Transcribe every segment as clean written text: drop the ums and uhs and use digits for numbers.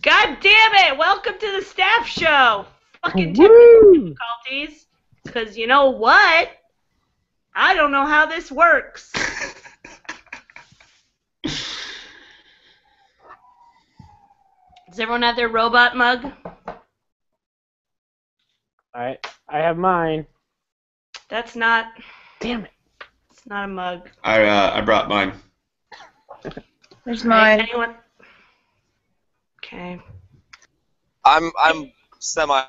God damn it! Welcome to the staff show. Fucking technical Woo! difficulties. Because you know what? I don't know how this works. Does everyone have their robot mug? Alright, I have mine. That's not. Damn it. It's not a mug. I brought mine. There's Right, mine. anyone? Okay. I'm semi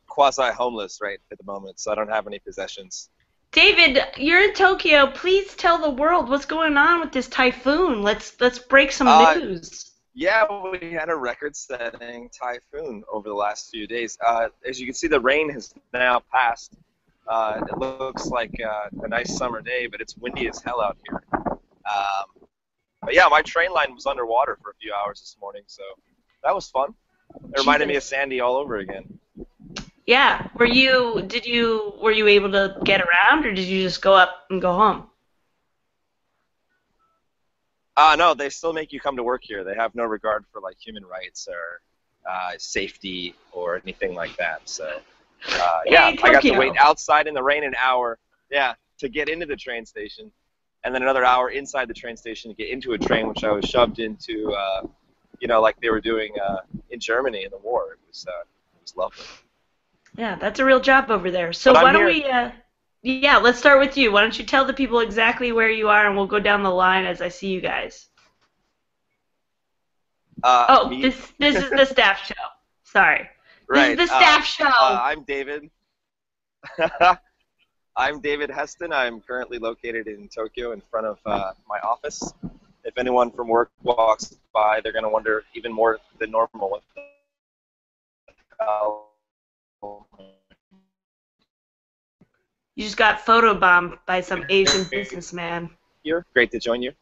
quasi homeless right at the moment, so I don't have any possessions. David, you're in Tokyo. Please tell the world what's going on with this typhoon. Let's break some news. Yeah, we had a record-setting typhoon over the last few days. As you can see, the rain has now passed. It looks like a nice summer day, but it's windy as hell out here. But yeah, my train line was underwater for a few hours this morning, so that was fun. It reminded me of Sandy all over again. Yeah. Were you able to get around, or did you just go up and go home? No, they still make you come to work here. They have no regard for like human rights or safety or anything like that. So yeah, I got to wait outside in the rain an hour, to get into the train station, and then another hour inside the train station to get into a train, which I was shoved into, like they were doing in Germany in the war. It was lovely. Yeah, that's a real job over there. So why don't we, let's start with you. Why don't you tell the people exactly where you are, and we'll go down the line as I see you guys. This is the staff show. Sorry. Right. This is the staff show. I'm David. I'm David Heston. I'm currently located in Tokyo in front of my office. If anyone from work walks by, they're going to wonder even more than normal what the hell. You just got photobombed by some Asian businessman. Here, great to join you.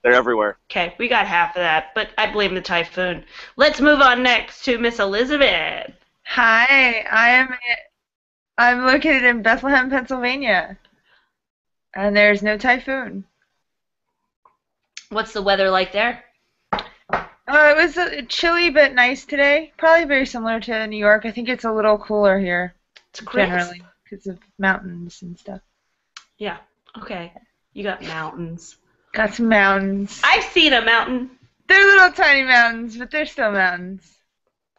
They're everywhere. Okay, we got half of that, but I blame the typhoon. Let's move on next to Miss Elizabeth. Hi, I'm located in Bethlehem, Pennsylvania, and there's no typhoon. What's the weather like there? It was chilly but nice today. Probably very similar to New York. I think it's a little cooler here. It's crisp. Generally, because of mountains and stuff. Yeah. Okay. You got mountains. Got some mountains. I've seen a mountain. They're little tiny mountains, but they're still mountains.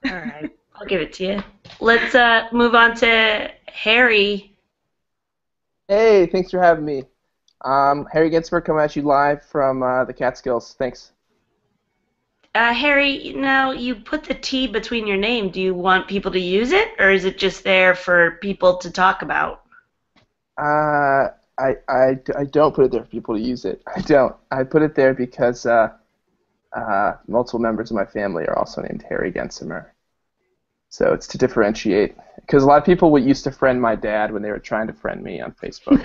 All right. I'll give it to you. Let's move on to Harry. Hey, thanks for having me. Harry Ginsberg coming at you live from the Catskills. Thanks. Harry, you put the T between your name. Do you want people to use it, or is it just there for people to talk about? I don't put it there for people to use it. I don't. I put it there because multiple members of my family are also named Harry Gensimer. So it's to differentiate. Because a lot of people used to friend my dad when they were trying to friend me on Facebook.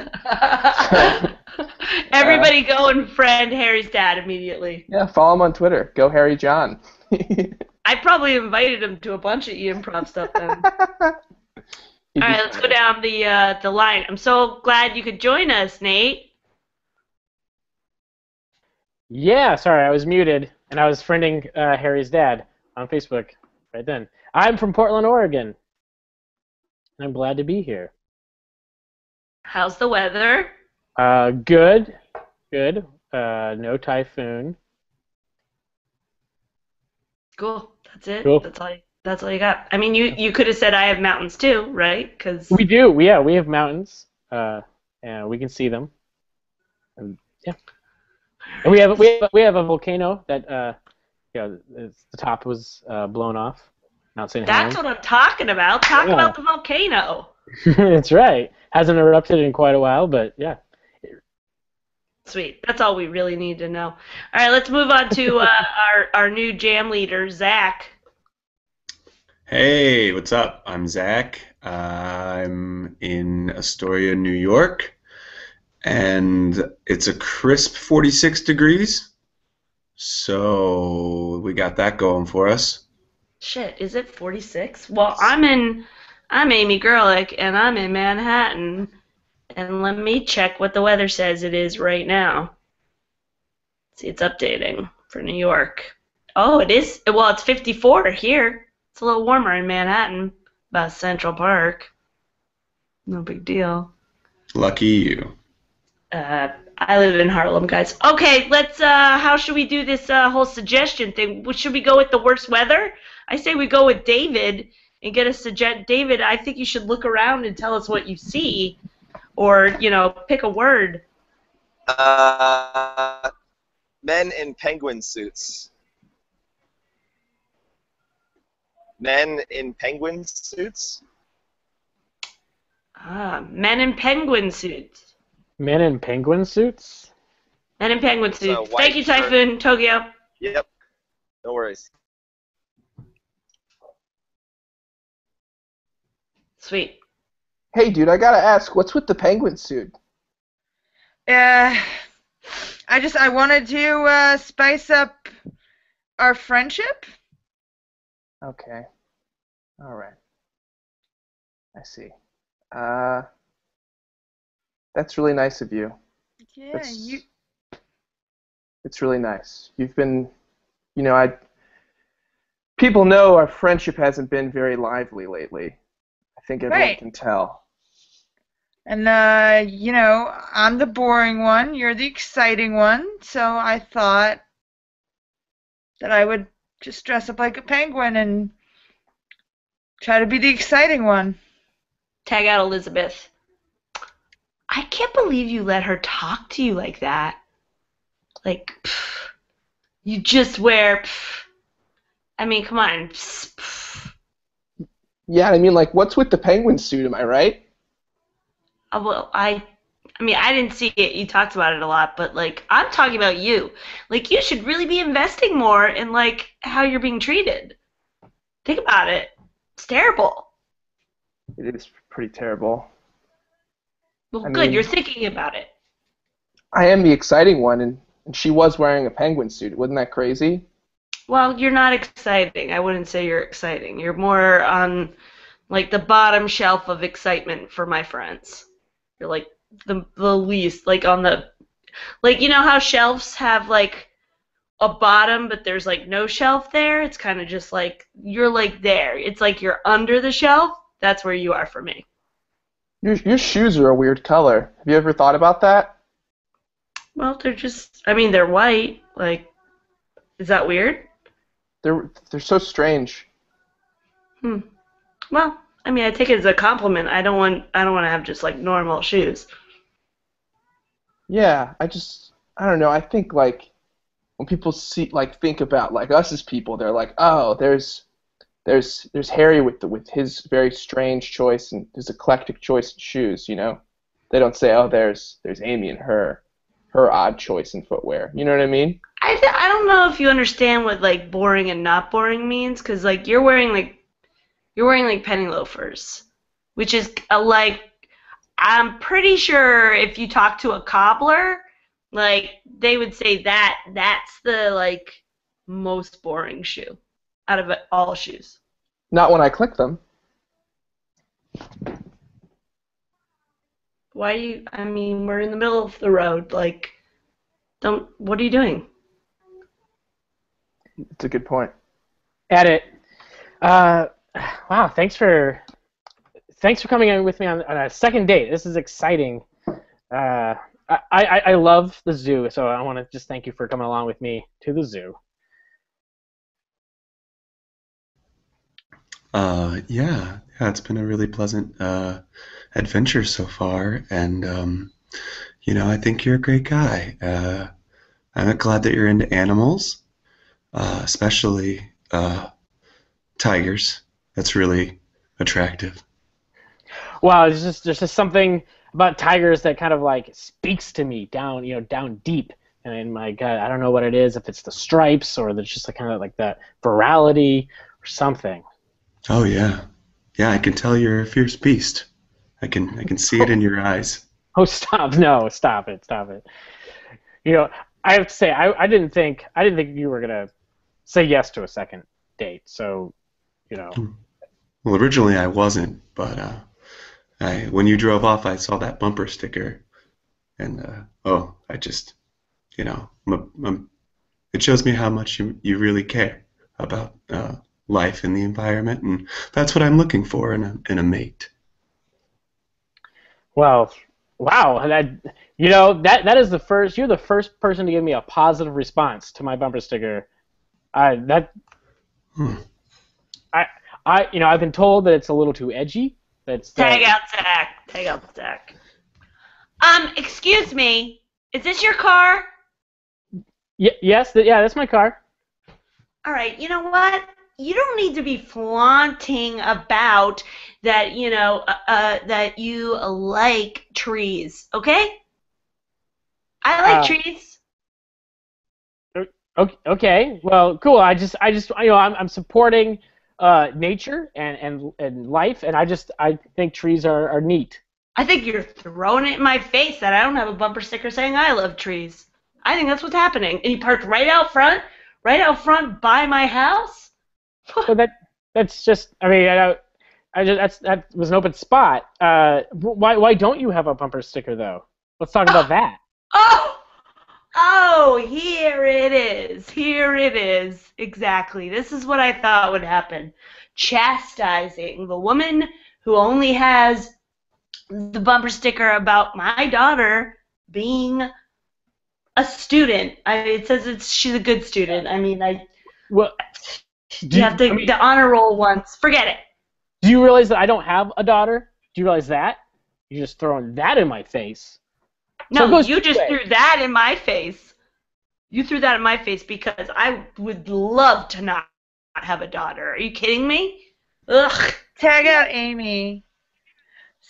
Everybody go and friend Harry's dad immediately. Yeah, follow him on Twitter. Go Harry John. I probably invited him to a bunch of E-mprov stuff then. All right, let's go down the line. I'm so glad you could join us, Nate. Yeah, sorry, I was muted, and I was friending Harry's dad on Facebook right then. I'm from Portland, Oregon. I'm glad to be here. How's the weather? Good. No typhoon. Cool. That's it. Cool. That's all you got. I mean, you could have said I have mountains too, right? Because we do. Yeah, we have mountains. And we can see them. Yeah. And we have a volcano that the top was blown off. Mount St. Helens. That's what I'm talking about. Talk about the volcano. That's right. Hasn't erupted in quite a while, but yeah. Sweet. That's all we really need to know. All right, let's move on to our new jam leader, Zach. Hey, what's up? I'm Zach. I'm in Astoria, New York, and it's a crisp 46 degrees, so we got that going for us. Shit, is it 46? Well, I'm Amey Gerlich, and I'm in Manhattan, and let me check what the weather says it is right now. See, it's updating for New York. Oh, it is. Well, it's 54 here. It's a little warmer in Manhattan, about Central Park. No big deal. Lucky you. I live in Harlem, guys. Okay, let's. How should we do this whole suggestion thing? Should we go with the worst weather? I say we go with David and get a suggest. David, I think you should look around and tell us what you see, or pick a word. Men in penguin suits. Men in penguin suits? Men in penguin suits. Men in penguin suits? Men in penguin suits. So Thank you, Typhoon, Tokyo. Yep. No worries. Sweet. Hey, dude, I gotta ask, what's with the penguin suit? I wanted to spice up our friendship. Okay. All right. I see. That's really nice of you. Yeah, It's really nice. You've been, people know our friendship hasn't been very lively lately. I think everyone Right. can tell. And I'm the boring one. You're the exciting one. So I thought that I would just dress up like a penguin and try to be the exciting one. Tag out Elizabeth. I can't believe you let her talk to you like that. Like, you just wear. I mean, come on. Yeah, I mean, like, what's with the penguin suit? Am I right? Well, I mean, I didn't see it. You talked about it a lot, but like, I'm talking about you. Like, you should really be investing more in like how you're being treated. Think about it. It's terrible. It is pretty terrible. Well, I good. mean- You're thinking about it. I am the exciting one, and she was wearing a penguin suit. Wasn't that crazy? Well, you're not exciting. I wouldn't say you're exciting. You're more on like the bottom shelf of excitement for my friends. You're like the least, like on the, like, you know how shelves have like a bottom but there's like no shelf there? It's kind of just like you're like there. It's like you're under the shelf. That's where you are for me. Your shoes are a weird color. Have you ever thought about that? Well, they're just, I mean, they're white. Like, is that weird? They're so strange. Well, I mean, I take it as a compliment. I don't want to have just like normal shoes. Yeah, I don't know. I think like when people think about like us as people, they're like, oh, there's Harry with his very strange choice and his eclectic choice in shoes. They don't say, oh, there's Amey and her odd choice in footwear. You know what I mean? I don't know if you understand what like boring and not boring means, because like you're wearing like penny loafers, which is like, I'm pretty sure if you talk to a cobbler, like they would say that's the like most boring shoe out of all shoes. Not when I click them. Why I mean, we're in the middle of the road. Like, what are you doing? It's a good point. Edit. Wow, thanks for coming in with me on a second date. This is exciting. I love the zoo, so I want to just thank you for coming along with me to the zoo. Yeah, it's been a really pleasant adventure so far, and I think you're a great guy. I'm glad that you're into animals, especially tigers. That's really attractive. Wow, there's just something about tigers that kind of like speaks to me down deep. And my God, I don't know what it is, if it's the stripes or there's just kind of like that virality or something. Oh yeah, I can tell you're a fierce beast. I can see it in your eyes. Oh, stop! No, stop it! I have to say, I didn't think you were gonna say yes to a second date. So, Well, originally I wasn't, but when you drove off, I saw that bumper sticker, and I just, it shows me how much you really care about life and the environment, and that's what I'm looking for in a mate. Well, wow, that is the first. You're the first person to give me a positive response to my bumper sticker. I've been told that it's a little too edgy. Tag out Zach. Tag out Zach. Excuse me. Is this your car? Yes. That's my car. All right. You know what? You don't need to be flaunting about that. That you like trees. Okay? I like trees. Okay. Well, cool. I'm supporting nature and life, and I think trees are neat. I think you're throwing it in my face that I don't have a bumper sticker saying I love trees. I think that's what's happening. And you parked right out front by my house. Well, that's just. I mean, that was an open spot. Why don't you have a bumper sticker though? Let's talk about that. Oh, here it is. Here it is. Exactly. This is what I thought would happen. Chastising the woman who only has the bumper sticker about my daughter being a student. It says she's a good student. I mean, the honor roll once. Forget it. Do you realize that I don't have a daughter? Do you realize that? You're just throwing that in my face. No, you just threw that in my face. You threw that in my face because I would love to not have a daughter. Are you kidding me? Ugh. Tag out Amy.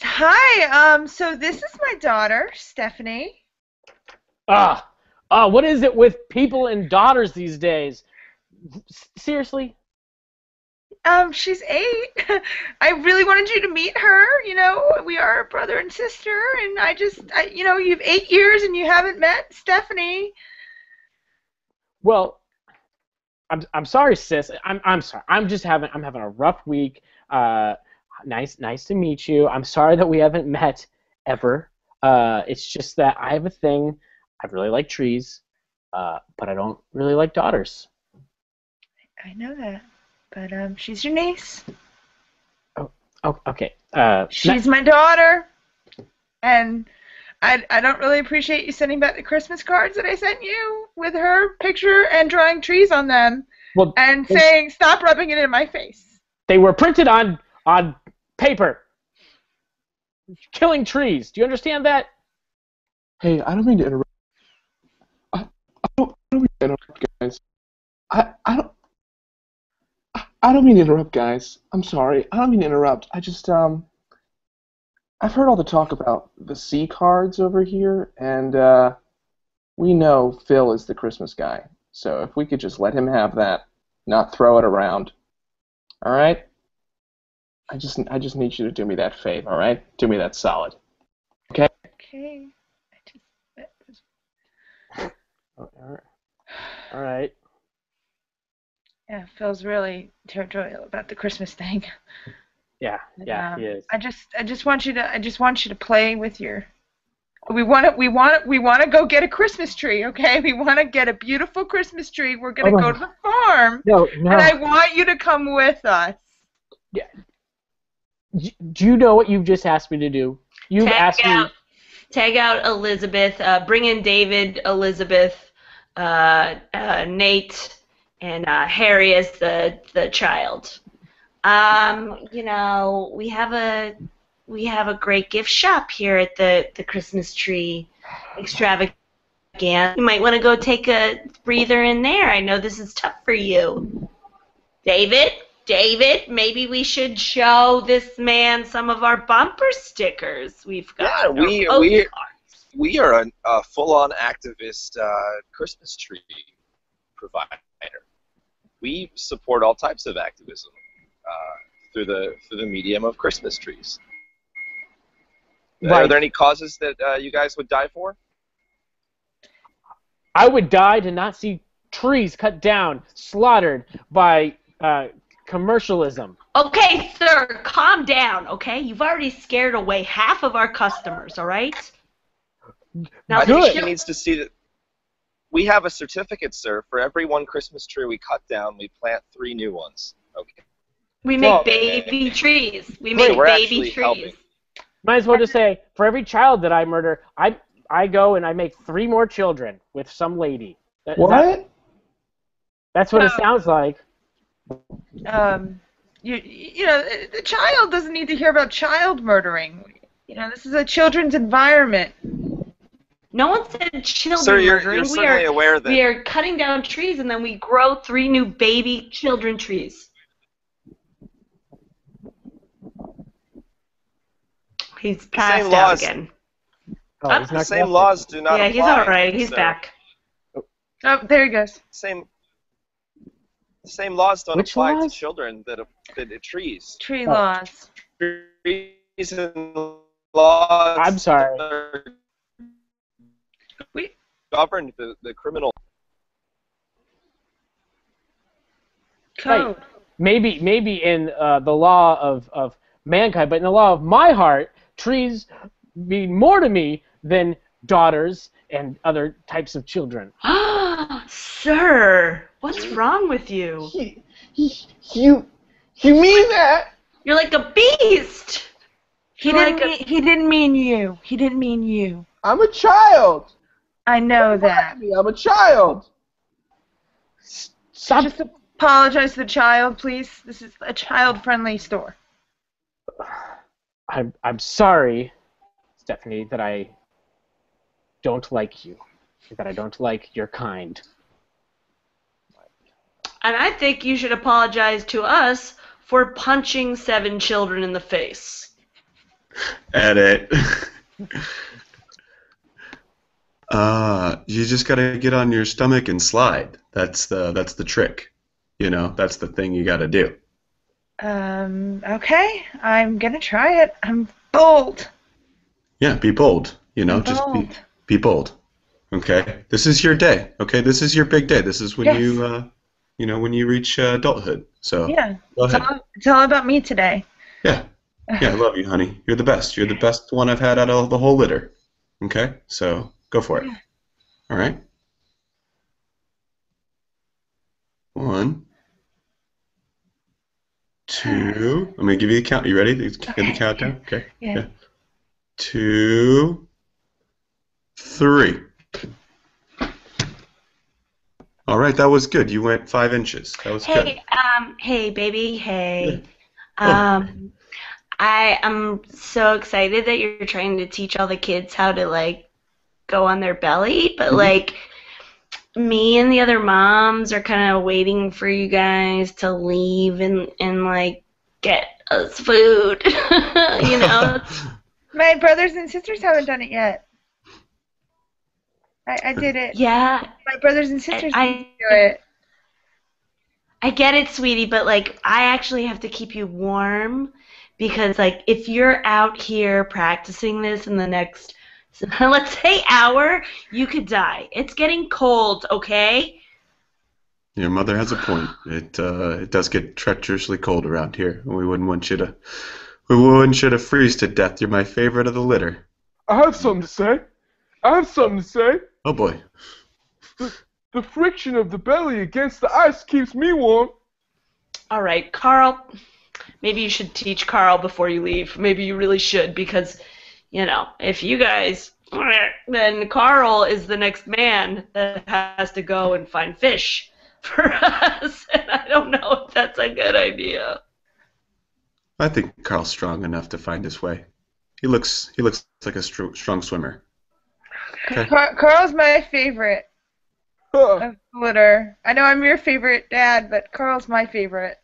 Hi, so this is my daughter, Stephanie. What is it with people and daughters these days? Seriously? She's 8. I really wanted you to meet her. We are brother and sister, and you've 8 years and you haven't met Stephanie. Well, I'm sorry, sis. I'm sorry. I'm having a rough week. Nice to meet you. I'm sorry that we haven't met ever. It's just that I have a thing. I really like trees, but I don't really like daughters. I know that. But she's your niece. Oh, okay. She's my daughter, and I don't really appreciate you sending back the Christmas cards that I sent you with her picture and drawing trees on them, and saying stop rubbing it in my face. They were printed on paper. Killing trees. Do you understand that? Hey, I don't mean to interrupt. I don't mean to interrupt, guys. I don't mean to interrupt, guys. I'm sorry. I don't mean to interrupt. I just, I've heard all the talk about the C cards over here, and we know Phil is the Christmas guy. So if we could just let him have that, not throw it around. All right? I just need you to do me that favor, all right? Do me that solid. Okay? Okay. All right. Yeah, Phil's really territorial about the Christmas thing. Yeah, he is. I just want you to play with your. We want to go get a Christmas tree, okay? We want to get a beautiful Christmas tree. We're gonna go to the farm. No. And I want you to come with us. Yeah. Do you know what you've just asked me to do? You've asked me. Tag out Elizabeth. Bring in David, Elizabeth, Nate. And Harry is the child. We have a great gift shop here at the Christmas tree extravaganza. You might want to go take a breather in there. I know this is tough for you. David, maybe we should show this man some of our bumper stickers we've got. Yeah, we are a full-on activist Christmas tree provider. We support all types of activism through the medium of Christmas trees. Right. Are there any causes that you guys would die for? I would die to not see trees cut down, slaughtered by commercialism. Okay, sir, calm down, okay? You've already scared away half of our customers, all right? Now, I think she needs to see that. We have a certificate, sir. For every one Christmas tree we cut down, we plant 3 new ones. Okay. We make baby trees. We So make we're baby actually trees. helping. Might as well just say, for every child that I murder, I go and I make 3 more children with some lady. What? That's what it sounds like. You know, the child doesn't need to hear about child murdering. You know, this is a children's environment. No one said children Sir, murdering. you're certainly aware that We are cutting down trees and then we grow 3 new baby children trees. He's passed out again. Oh, the same laws do not apply. Yeah, he's all right. He's back. Oh, there he goes. Same laws don't Which apply laws? to children that trees. Tree laws. Trees and laws. I'm sorry. We Govern the criminal code. Maybe in the law of mankind, but in the law of my heart, trees mean more to me than daughters and other types of children. Sir, what's wrong with you? You mean that? You're like a beast. He didn't mean you. He didn't mean you. I'm a child. I know that. I'm a child. Stop. Just apologize to the child, please. This is a child-friendly store. I'm sorry, Stephanie, that I don't like you. That I don't like your kind. And I think you should apologize to us for punching 7 children in the face. Edit. You just gotta get on your stomach and slide. That's the trick. You know, that's the thing you gotta do. Okay. I'm gonna try it. I'm bold. Yeah, be bold. You know, I'm just bold. be bold. Okay, this is your day. Okay, this is your big day. This is when Yes. when you reach adulthood. So Yeah. go ahead. It's all about me today. Yeah, I love you, honey. You're the best. You're the best one I've had out of the whole litter. Okay, so go for it. All right. 1, 2. I'm gonna give you the count. You ready? Give the countdown. Okay. Yeah. 2, 3. All right, that was good. You went 5 inches. That was good. Hey, baby, hey. Yeah. I am so excited that you're trying to teach all the kids how to, like, go on their belly, but, like, me and the other moms are kind of waiting for you guys to leave and like, get us food, you know? My brothers and sisters haven't done it yet. I did it. Yeah. My brothers and sisters I didn't do it. I get it, sweetie, but, like, I actually have to keep you warm because, like, if you're out here practicing this in the next, let's say, hour, you could die. It's getting cold, okay? Your mother has a point. It does get treacherously cold around here. We wouldn't want you to freeze to death. You're my favorite of the litter. I have something to say. Oh boy. The friction of the belly against the ice keeps me warm. All right, Carl, maybe you should teach Carl before you leave. Maybe you really should because, you know, if you guys, then Carl is the next man that has to go and find fish for us, and I don't know if that's a good idea. I think Carl's strong enough to find his way. He looks like a strong swimmer. Okay. Carl's my favorite of the litter. I know I'm your favorite dad, but Carl's my favorite.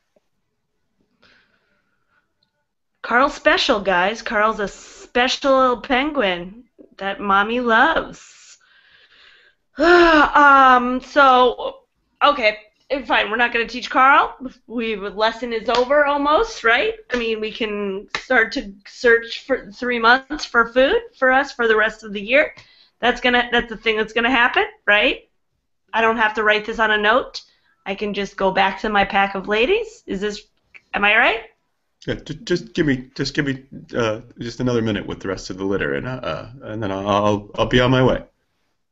Carl's special, guys. Carl's a special little penguin that mommy loves. So, okay, fine. We're not going to teach Carl. Lesson is over almost, right? I mean, we can start to search for 3 months for food for us for the rest of the year. That's the thing that's gonna happen, right? I don't have to write this on a note. I can just go back to my pack of ladies. Am I right? Yeah, just give me just another minute with the rest of the litter, and then I'll be on my way.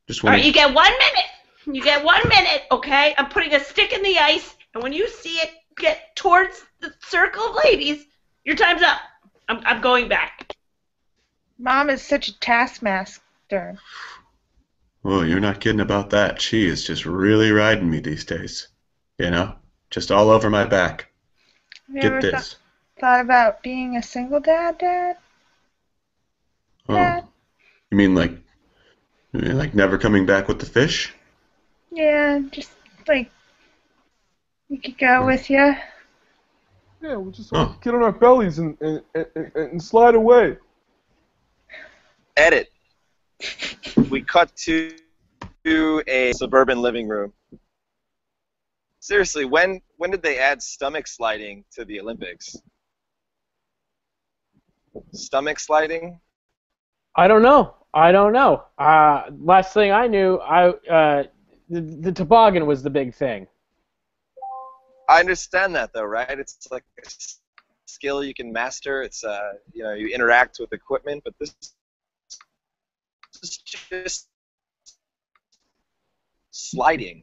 Just All right, you get 1 minute. You get 1 minute, okay? I'm putting a stick in the ice, and when you see it get towards the circle of ladies, your time's up. I'm going back. Mom is such a taskmaster. Well, you're not kidding about that. She is just really riding me these days. You know? Just all over my back. Have you Get ever this. thought about being a single dad, Dad? Dad? Oh, you mean like never coming back with the fish? Yeah, just like we could go with you. Yeah, we'll just all get on our bellies and slide away. Edit. We cut to a suburban living room. Seriously, when did they add stomach sliding to the Olympics? Stomach sliding? I don't know. Last thing I knew, the toboggan was the big thing. I understand that though, right? It's like a skill you can master. It's you interact with equipment, but this is just sliding.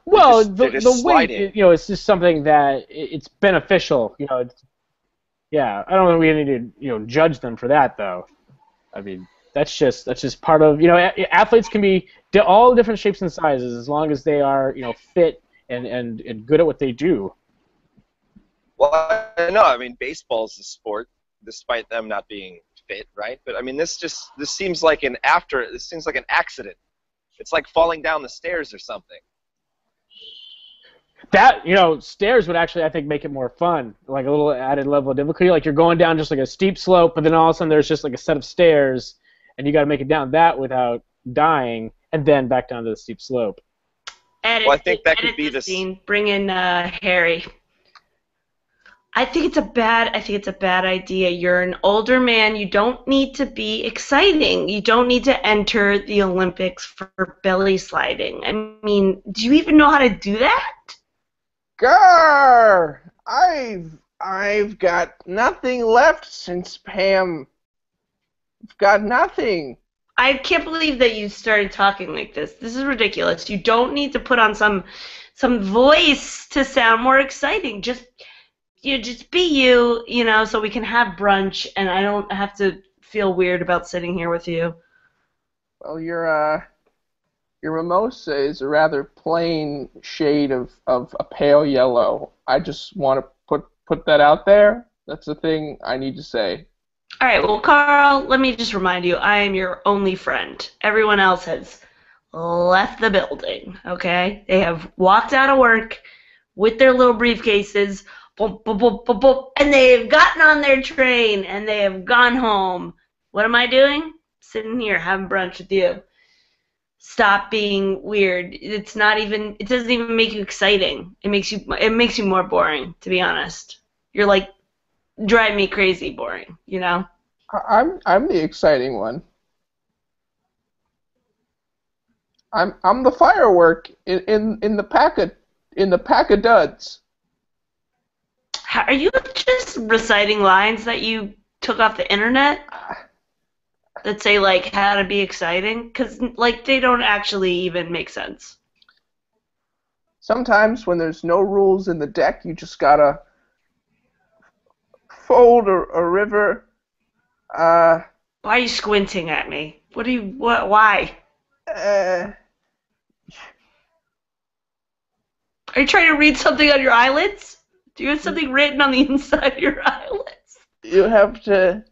Well, They're just the weight, sliding. it's just something that it's beneficial. Yeah, I don't think we need to, judge them for that, though. I mean, that's just part of, athletes can be all different shapes and sizes as long as they are, fit and good at what they do. Well, no, I mean, baseball's a sport, despite them not being fit, right? But I mean, this seems like an accident. It's like falling down the stairs or something. That, stairs would actually, I think, make it more fun, like a little added level of difficulty. Like you're going down just like a steep slope, but then all of a sudden there's just like a set of stairs, and you got to make it down that without dying, and then back down to the steep slope. Edit, well, I think that could be the scene. Bring in Harry. I think it's a bad idea. You're an older man. You don't need to be exciting. You don't need to enter the Olympics for belly sliding. I mean, do you even know how to do that? Grr! I've got nothing left since Pam. I've got nothing. I can't believe that you started talking like this. This is ridiculous. You don't need to put on some voice to sound more exciting. Just be you, so we can have brunch and I don't have to feel weird about sitting here with you. Well, your mimosa is a rather plain shade of a pale yellow. I just want to put that out there. That's the thing I need to say. All right, well, Carl, let me just remind you, I am your only friend. Everyone else has left the building, okay? They have walked out of work with their little briefcases, boom, boom, boom, boom, boom, and they have gotten on their train, and they have gone home. What am I doing? Sitting here having brunch with you. Stop being weird. It doesn't even make you exciting. It makes you more boring, to be honest. You're like, drive me crazy boring, I'm the exciting one. I'm the firework in the pack of duds. Are you just reciting lines that you took off the internet that say like how to be exciting? Because they don't actually even make sense. Sometimes when there's no rules in the deck, you just gotta fold a river. Why are you squinting at me? Why? Are you trying to read something on your eyelids? Do you have something written on the inside of your eyelids? You have to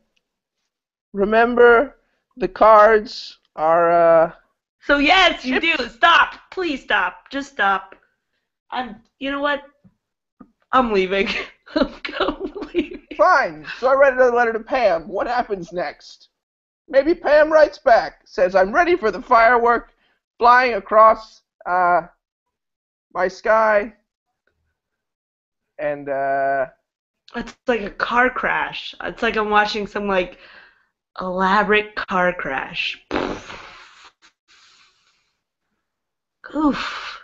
remember the cards are. So yes, you do. Stop. Please stop. Just stop. You know what? I'm leaving. I'm leaving. Fine. So I write another letter to Pam. What happens next? Maybe Pam writes back, says, I'm ready for the firework flying across my sky. And, It's like a car crash. It's like I'm watching some, elaborate car crash. Oof.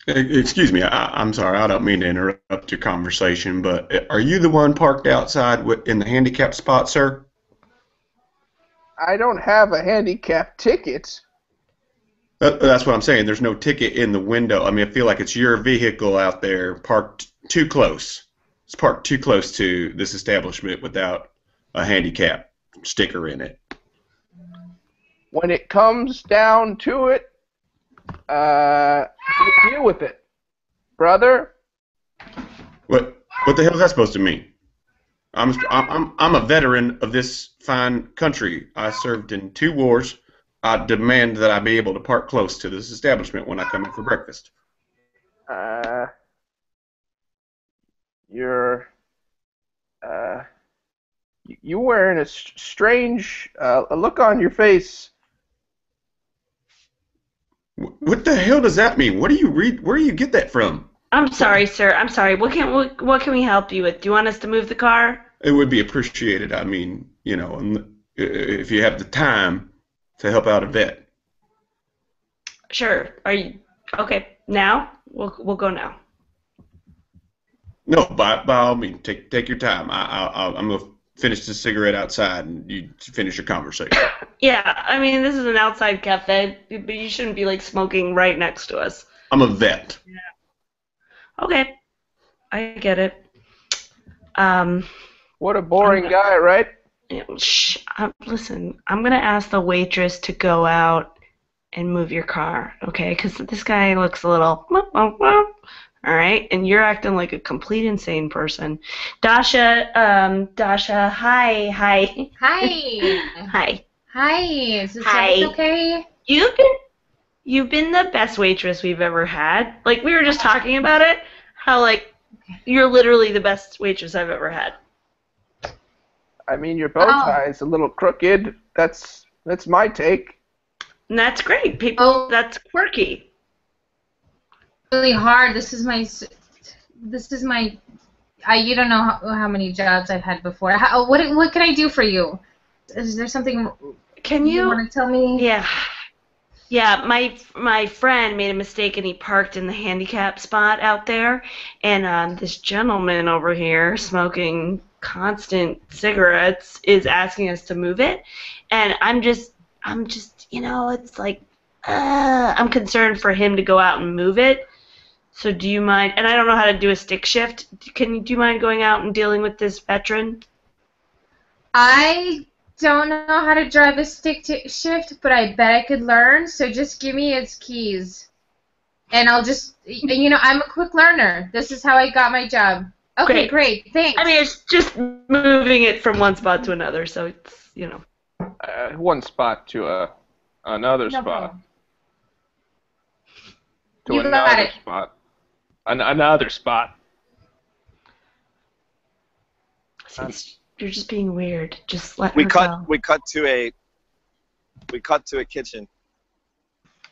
Excuse me, I'm sorry, I don't mean to interrupt your conversation, but are you the one parked outside in the handicap spot, sir? I don't have a handicap ticket. That's what I'm saying. There's no ticket in the window. I mean, I feel like it's your vehicle out there parked too close. It's parked too close to this establishment without a handicap sticker in it. When it comes down to it, deal with it, brother. What the hell is that supposed to mean? I'm a veteran of this fine country. I served in 2 wars. I demand that I be able to park close to this establishment when I come in for breakfast. You're wearing a strange look on your face. What the hell does that mean? What do you read? Where do you get that from? I'm sorry, sir. I'm sorry. What can we help you with? Do you want us to move the car? It would be appreciated. I mean, if you have the time to help out a vet. Sure. Are you okay? Now we'll go now. No, by all means, take your time. I'm gonna finish the cigarette outside, and you finish your conversation. Yeah, I mean this is an outside cafe, but you shouldn't be like smoking right next to us. I'm a vet. Yeah. Okay, I get it. What a boring guy, right? Shh. Listen, I'm gonna ask the waitress to go out and move your car, okay? Because this guy looks a little. All right, and you're acting like a complete insane person. Dasha, hi. Hi. Hi. Hi. Is this Hi. okay? You've been the best waitress we've ever had. Like we were just talking about it, how like you're literally the best waitress I've ever had. I mean, your bow tie is a little crooked. That's my take. And that's great. People, that's quirky. Really hard. This is my. You don't know how many jobs I've had before. What can I do for you? Is there something? Can you want to tell me? Yeah. Yeah, my friend made a mistake and he parked in the handicap spot out there, and this gentleman over here smoking constant cigarettes is asking us to move it, and I'm just it's like I'm concerned for him to go out and move it. So do you mind? And I don't know how to do a stick shift. Do you mind going out and dealing with this veteran? I don't know how to drive a stick shift, but I bet I could learn. So just give me its keys, and I'll just I'm a quick learner. This is how I got my job. Okay, great. Thanks. I mean, it's just moving it from one spot to another, so it's one spot to another spot. Problem. To you another got it. spot. Another spot. You're just being weird. Just let We her cut. go. We cut to a kitchen.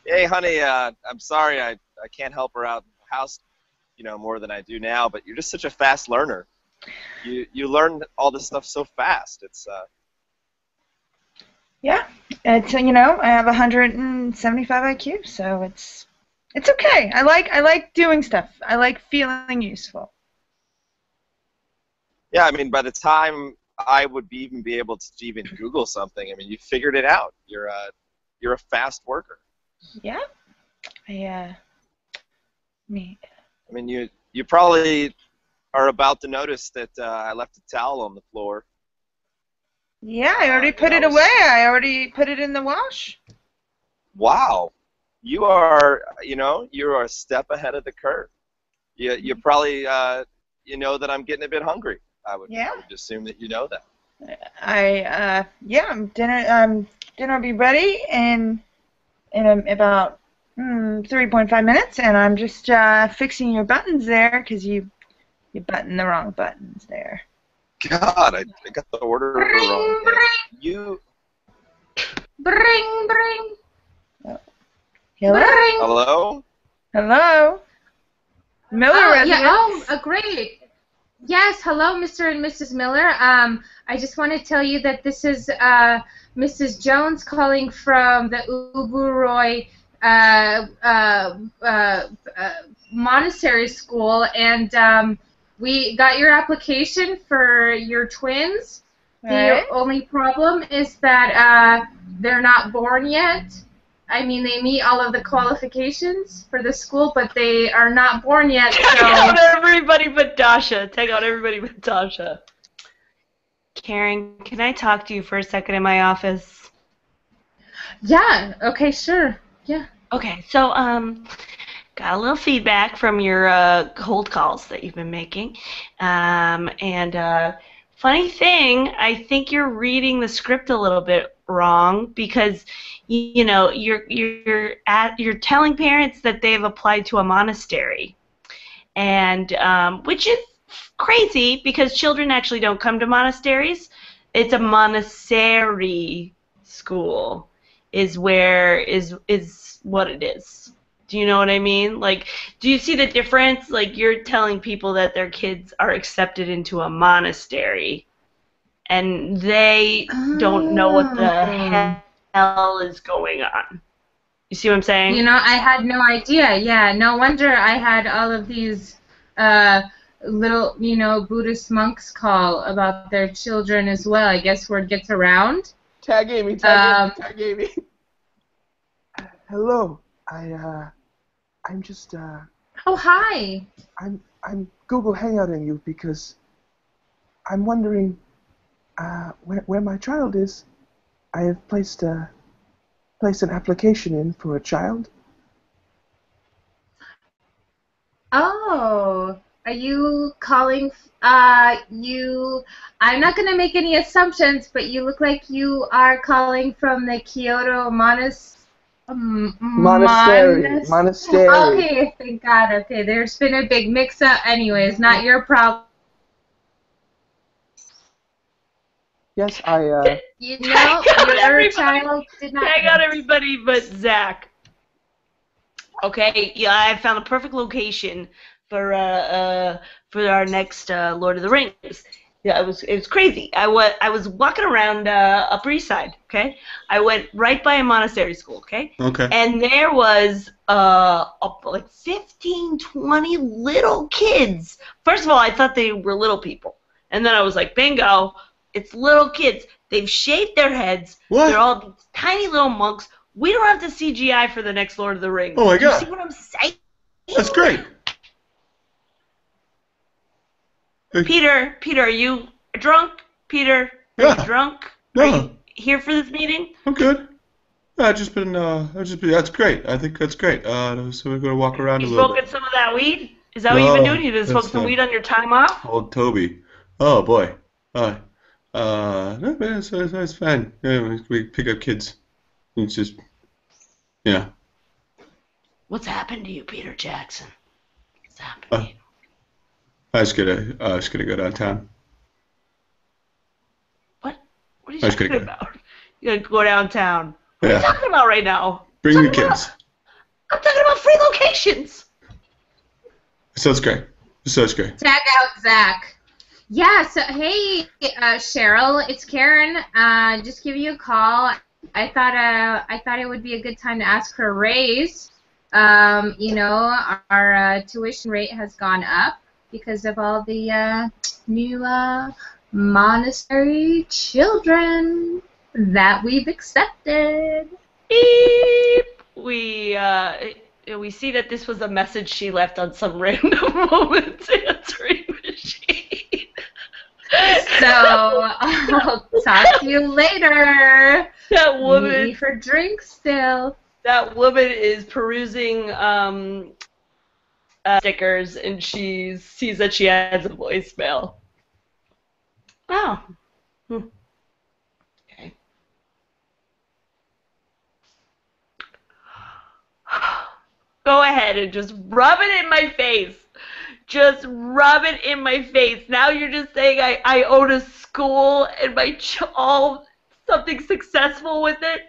Hey, honey. I'm sorry. I can't help her out in the house, more than I do now. But you're just such a fast learner. You learn all this stuff so fast. It's. Yeah, it's I have 175 IQ, so it's okay. I like doing stuff. I like feeling useful. Yeah, I mean, by the time I would even be able to even Google something, I mean, you figured it out. You're a fast worker. Yeah. Me. I mean, you probably are about to notice that I left a towel on the floor. Yeah, I already put it away. I already put it in the wash. Wow, you are a step ahead of the curve. You probably know that I'm getting a bit hungry. I would assume that you know that. Dinner will be ready in about 3.5 minutes, and I'm just fixing your buttons there because you buttoned the wrong buttons there. God, I got the order wrong. You. Bring. Hello. Bring. Hello. Hello. Miller residence. Yeah. Great. Yes. Hello, Mr. and Mrs. Miller. I just want to tell you that this is Mrs. Jones calling from the Uburoy Monastery School, and we got your application for your twins. The only problem is that they're not born yet. I mean, they meet all of the qualifications for the school, but they are not born yet. Take out everybody but Dasha. Take out everybody but Dasha. Karen, can I talk to you for a second in my office? Yeah. Okay. Sure. Yeah. Okay. So, got a little feedback from your cold calls that you've been making, and funny thing, I think you're reading the script a little bit wrong because you're telling parents that they've applied to a monastery, and which is crazy because children actually don't come to monasteries. It's a monastery school is what it is. Do you know what I mean? Like, do you see the difference? Like, you're telling people that their kids are accepted into a monastery, and they don't know what the hell is going on. You see what I'm saying? You know, I had no idea. Yeah, no wonder I had all of these little, Buddhist monks call about their children as well. I guess word gets around. Tag Amey, tag Amey. Hello, I'm just Oh, hi. I'm Google Hangouting you because I'm wondering where my child is. I have placed an application in for a child. Oh, are you calling? I'm not going to make any assumptions, but you look like you are calling from the Kyoto Monastery. Okay, thank God. Okay, there's been a big mix-up. Anyways, not your problem. Yes, your child did not. I got everybody but Zach. Okay, yeah, I found the perfect location for our next Lord of the Rings. Yeah, it was crazy. I was walking around Upper East Side. Okay, I went right by a monastery school. Okay. Okay. And there was like 15, 20 little kids. First of all, I thought they were little people, and then I was like, bingo. It's little kids. They've shaved their heads. What? They're all tiny little monks. We don't have the CGI for the next Lord of the Rings. Oh my God. Do you see what I'm saying? That's great. Peter, are you drunk? Peter, are you drunk? No. Are you here for this meeting? I'm good. That's great. I think that's great. So we're gonna walk around a little bit. You smoking some of that weed? Is that what you've been doing? You been smoking some weed on your time off? Old Toby. Oh boy. No, man, it's fine. Yeah, we pick up kids. It's just, yeah. What's happened to you, Peter Jackson? What's happened to you? I was gonna go downtown. What? What are you talking about? You're gonna go downtown. What are you talking about right now? Bring the kids. I'm talking about free locations. Sounds great. Tag out Zach. Yeah, so hey, Cheryl, it's Karen. Just give you a call. I thought it would be a good time to ask for a raise. Our tuition rate has gone up because of all the new monastery children that we've accepted. Beep. We see that this was a message she left on some random Moments answering machine. So I'll talk to you later. That woman. Meet me for drinks still. That woman is perusing stickers, and she sees that she has a voicemail. Oh. Okay. Go ahead and just rub it in my face. Just rub it in my face. Now you're just saying I own a school and my all something successful with it.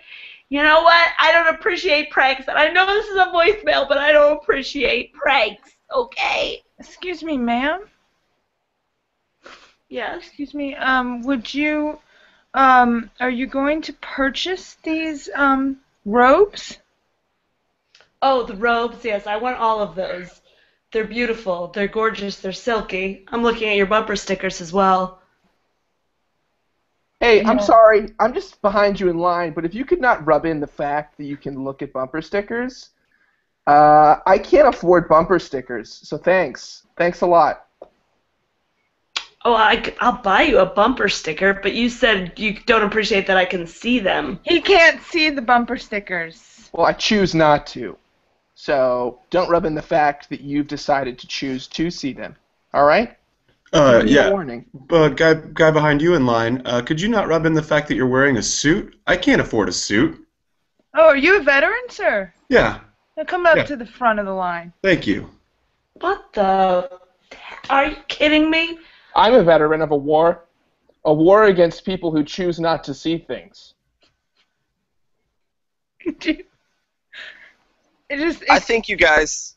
You know what? I don't appreciate pranks. And I know this is a voicemail, but I don't appreciate pranks. Okay? Excuse me, ma'am? Yes? Excuse me, would you, are you going to purchase these, robes? Oh, the robes, yes. I want all of those. They're beautiful. They're gorgeous. They're silky. I'm looking at your bumper stickers as well. Hey, I'm Yeah. sorry. I'm just behind you in line, but if you could not rub in the fact that you can look at bumper stickers, I can't afford bumper stickers, so thanks. Thanks a lot. Oh, I'll buy you a bumper sticker, but you said you don't appreciate that I can see them. He can't see the bumper stickers. Well, I choose not to. So don't rub in the fact that you've decided to choose to see them. All right? Giving you a Yeah. warning. But guy behind you in line, could you not rub in the fact that you're wearing a suit? I can't afford a suit. Oh, are you a veteran, sir? Yeah. Now come up Yeah. to the front of the line. Thank you. What the? Are you kidding me? I'm a veteran of a war against people who choose not to see things. I think you guys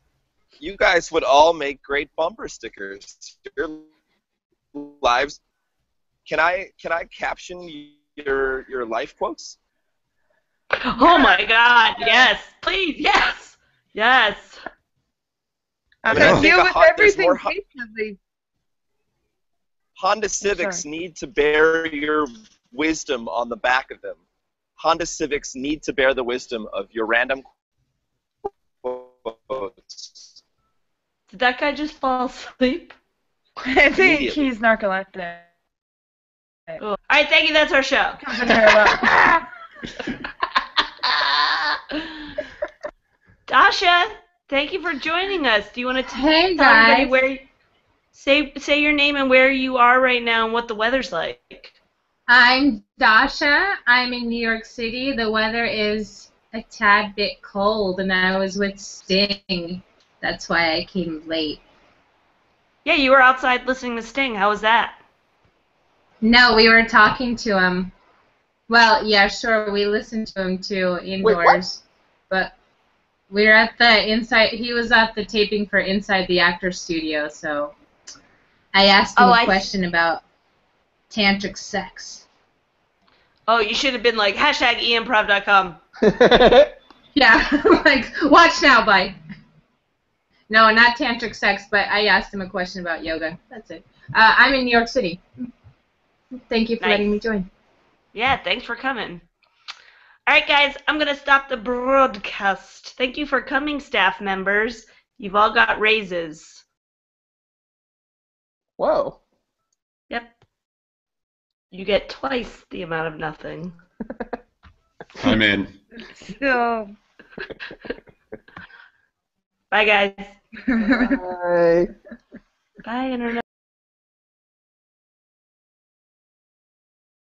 would all make great bumper stickers. Your lives. Can I caption your life quotes? Oh my God! Yes, please, yes, yes. I'm I mean, I gonna think deal with there's everything more patiently. Honda Civics need to bear your wisdom on the back of them. Honda Civics need to bear the wisdom of your random quotes. Did that guy just fall asleep? I think Immediately. he's narcoleptic. All right, thank you. That's our show. Dasha, thank you for joining us. Do you want to tell Hey everybody guys. where? Say your name and where you are right now and what the weather's like. I'm Dasha. I'm in New York City. The weather is a tad bit cold, and I was with Sting. That's why I came late. Yeah, you were outside listening to Sting. How was that? No, we were talking to him. Well, yeah, sure, we listened to him too indoors. But we were at the inside. He was at the taping for Inside the Actors Studio, so I asked him a question about tantric sex. Oh, you should have been like #E-mprov.com. Yeah, like, watch now, bye. No, not tantric sex, but I asked him a question about yoga. That's it. I'm in New York City. Thank you for letting me join. Yeah, thanks for coming. All right, guys, I'm going to stop the broadcast. Thank you for coming, staff members. You've all got raises. Whoa. Yep. You get twice the amount of nothing. I'm in. Still. Bye, guys. Bye. Bye, Internet.